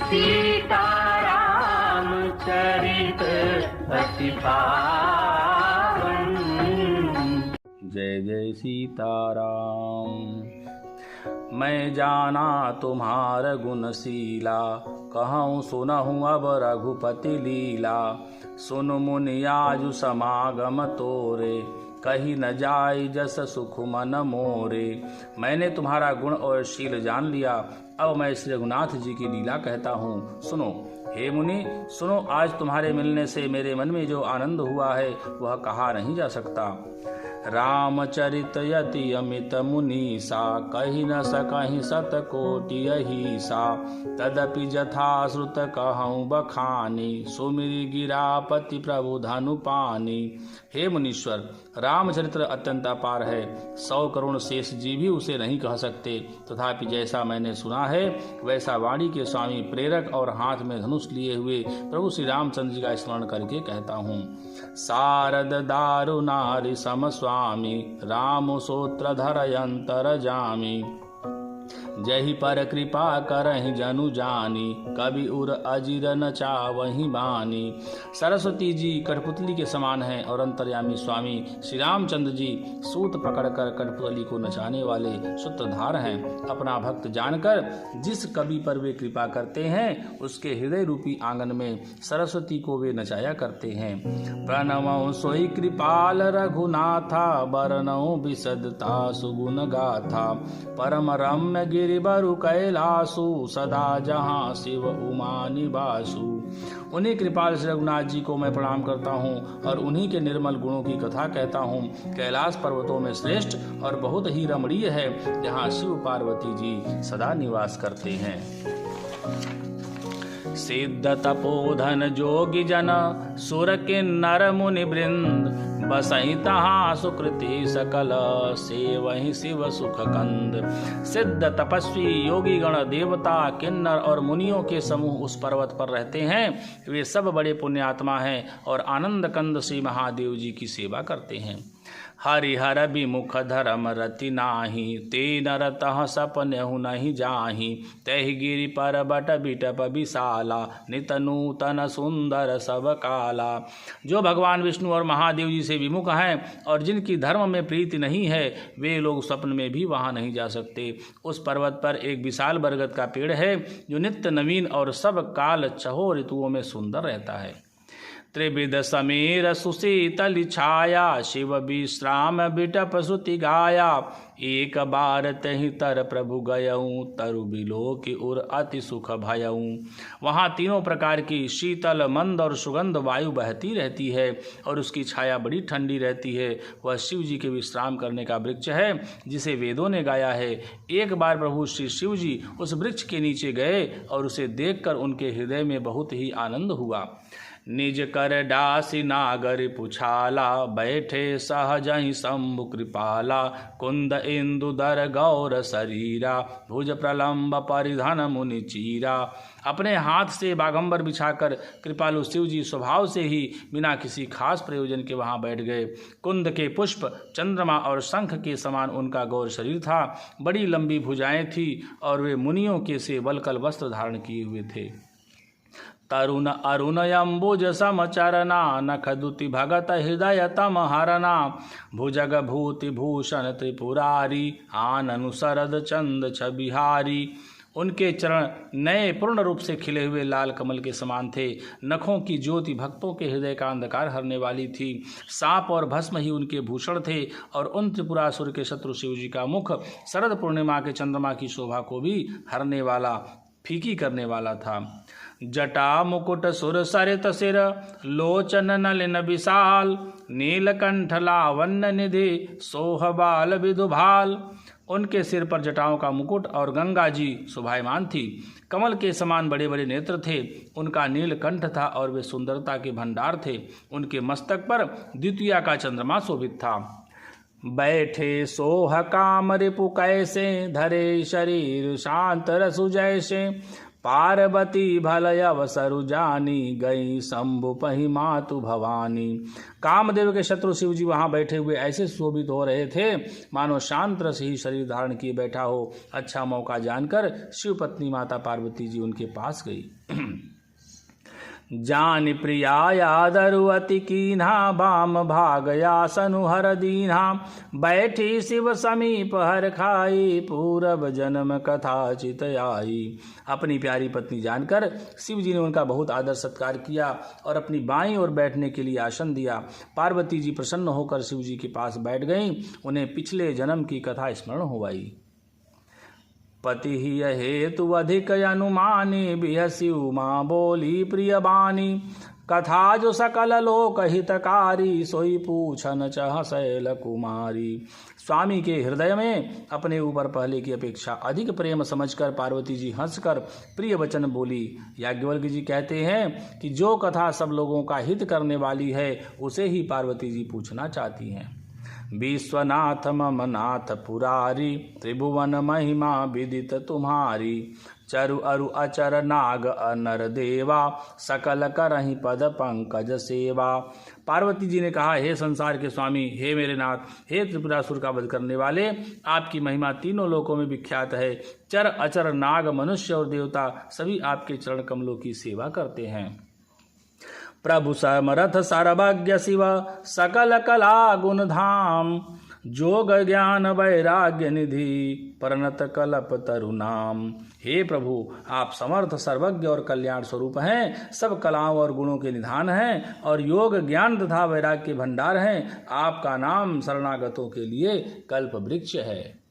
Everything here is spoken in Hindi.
सीताराम चरित अति पावन। जय जय सीताराम। मैं जाना तुम्हार गुणशीला, कहूँ सुनहूँ अब रघुपति लीला। सुन मुनि आजु समागम तोरे, कही न जाय जस सुख मन मोरे। मैंने तुम्हारा गुण और शील जान लिया, अब मैं श्री रघुनाथ जी की लीला कहता हूँ, सुनो। हे मुनि सुनो, आज तुम्हारे मिलने से मेरे मन में जो आनंद हुआ है वह कहा नहीं जा सकता। रामचरित यति अमित मुनीसा, कही न सकहि सत कोटि अहिसा। तदपि जथा श्रुत कहूँ बखानी, सुमिरि गिरापति प्रभु धनु पानी। हे मुनीश्वर, रामचरित्र अत्यंत अपार है, 100 करोड़ शेष जी भी उसे नहीं कह सकते। तथापि जैसा मैंने सुना है वैसा वाणी के स्वामी प्रेरक और हाथ में धनुष लिए हुए प्रभु श्री रामचंद्र जी का स्मरण करके कहता हूँ। शारद दारु नारी सम स्वामी, राम सूत्र धरयंतर जामी। जहि पर कृपा करहि जनु जानी, कवि उर अजिर न चावहि बानी। सरस्वती जी कठपुतली के समान हैं और अंतर्यामी स्वामी श्री रामचंद्र जी सूत पकड़कर कठपुतली को नचाने वाले सूत्रधार हैं। अपना भक्त जानकर जिस कवि पर वे कृपा करते हैं उसके हृदय रूपी आंगन में सरस्वती को वे नचाया करते हैं। प्रणमो सोई कृपाल रघुनाथा, बरनौ विशदता सुगुण गाथा। परम रम्य गिरिबरु कैलासु, सदा जहाँ शिव उमा निवासु। उन्हीं कृपाल श्री रघुनाथ जी को मैं प्रणाम करता हूँ और उन्हीं के निर्मल गुणों की कथा कहता हूँ। कैलाश पर्वतों में श्रेष्ठ और बहुत ही रमणीय है, जहाँ शिव पार्वती जी सदा निवास करते हैं। सिद्ध तपोधन जोगी जन, सुर किन्नर मुनि वृंद। बसहि तहाँ सुकृति सकल, सेवहि शिव सुख कंद। सिद्ध तपस्वी योगी गण देवता किन्नर और मुनियों के समूह उस पर्वत पर रहते हैं। वे सब बड़े पुण्यात्मा हैं और आनंद कंद श्री महादेव जी की सेवा करते हैं। हरिहर विमुख धर्म रति नाही, ते नरतः सपनेहु नहीं जाहि। तहि गिरि पर्वत बिटप विशाला, नित नूतन सुंदर सब काला। जो भगवान विष्णु और महादेव जी से विमुख हैं और जिनकी धर्म में प्रीति नहीं है, वे लोग स्वप्न में भी वहां नहीं जा सकते। उस पर्वत पर एक विशाल बरगद का पेड़ है जो नित्य नवीन और सब काल छहो ऋतुओं में सुंदर रहता है। त्रिविध समीर सुशीतल छाया, शिव विश्राम बिटप श्रुति गाया। एक बार तहि तर प्रभु गयऊँ, तरु बिलो की उर अति सुख भयऊँ। वहाँ तीनों प्रकार की शीतल मंद और सुगंध वायु बहती रहती है और उसकी छाया बड़ी ठंडी रहती है। वह शिव जी के विश्राम करने का वृक्ष है जिसे वेदों ने गाया है। एक बार प्रभु श्री शिव जी उस वृक्ष के नीचे गए और उसे देखकर उनके हृदय में बहुत ही आनंद हुआ। निज कर डासी नागर पुछाला, बैठे सहजहि शंभु कृपाला। कुंद इंदुदर गौर शरीरा, भुज प्रलंब परिधन मुनि चीरा। अपने हाथ से बागंबर बिछाकर कृपालु शिव जी स्वभाव से ही बिना किसी खास प्रयोजन के वहां बैठ गए। कुंद के पुष्प, चंद्रमा और शंख के समान उनका गौर शरीर था। बड़ी लंबी भुजाएं थी और वे मुनियों के से वलकल वस्त्र धारण किए हुए थे। तरुण अरुण अम्बुज समचरना, नखदुति भगत हृदय तम हरना। भुजग भूति भूषण त्रिपुरारी, आननु शरद चंद छबिहारी। उनके चरण नए पूर्ण रूप से खिले हुए लाल कमल के समान थे। नखों की ज्योति भक्तों के हृदय का अंधकार हरने वाली थी। सांप और भस्म ही उनके भूषण थे और उन त्रिपुरासुर के शत्रु शिव जी का मुख शरद पूर्णिमा के चंद्रमा की शोभा को भी हरने वाला, फीकी करने वाला था। जटा मुकुट सुर सरित सिर, लोचन नलिन विशाल। नीलकंठ लावण्य निधि, सोह बाल विदुभाल। उनके सिर पर जटाओं का मुकुट और गंगा जी शोभायमान थी। कमल के समान बड़े बड़े नेत्र थे। उनका नीलकंठ था और वे सुंदरता के भंडार थे। उनके मस्तक पर द्वितीया का चंद्रमा शोभित था। बैठे सोह काम रिपु कैसे, धरे शरीर शांत रसु जैसे। पार्वती भलय अवसरु जानी गई शंभु पहि मातु भवानी। कामदेव के शत्रु शिव जी वहां बैठे हुए ऐसे शोभित हो रहे थे मानो शांत रस ही शरीर धारण किए बैठा हो। अच्छा मौका जानकर शिव पत्नी माता पार्वती जी उनके पास गई। जान प्रियायादरु अति कीन्हा बाम भागयासनु हर दीन्हा। बैठी शिव समीप हर खाई पूरब जन्म कथा चित आई। अपनी प्यारी पत्नी जानकर शिव जी ने उनका बहुत आदर सत्कार किया और अपनी बाईं ओर बैठने के लिए आसन दिया। पार्वती जी प्रसन्न होकर शिव जी के पास बैठ गईं। उन्हें पिछले जन्म की कथा स्मरण हो आई। पति ही हेतु अधिक अनुमानी बिहसी उमा बोली प्रिय बानी। कथा जो सकल लोक हितकारी सोई पूछन चह शैल कुमारी। स्वामी के हृदय में अपने ऊपर पहले की अपेक्षा अधिक प्रेम समझकर पार्वती जी हंसकर प्रिय वचन बोली। याज्ञवल्क्य जी कहते हैं कि जो कथा सब लोगों का हित करने वाली है उसे ही पार्वती जी पूछना चाहती हैं। विश्वनाथ मम नाथ पुरारी त्रिभुवन महिमा विदित तुम्हारी। चरु अरु अचर नाग अनर देवा सकल करहि पद पंकज सेवा। पार्वती जी ने कहा, हे संसार के स्वामी, हे मेरे नाथ, हे त्रिपुरासुर का वध करने वाले, आपकी महिमा तीनों लोकों में विख्यात है। चर अचर नाग मनुष्य और देवता सभी आपके चरण कमलों की सेवा करते हैं। प्रभु समरथ सर्वज्ञ शिव सकल कला गुण धाम। जोग ज्ञान वैराग्य निधि परनत कल्प तरुनाम। हे प्रभु, आप समर्थ सर्वज्ञ और कल्याण स्वरूप हैं, सब कलाओं और गुणों के निधान हैं और योग ज्ञान तथा वैराग्य के भंडार हैं। आपका नाम शरणागतों के लिए कल्प वृक्ष है।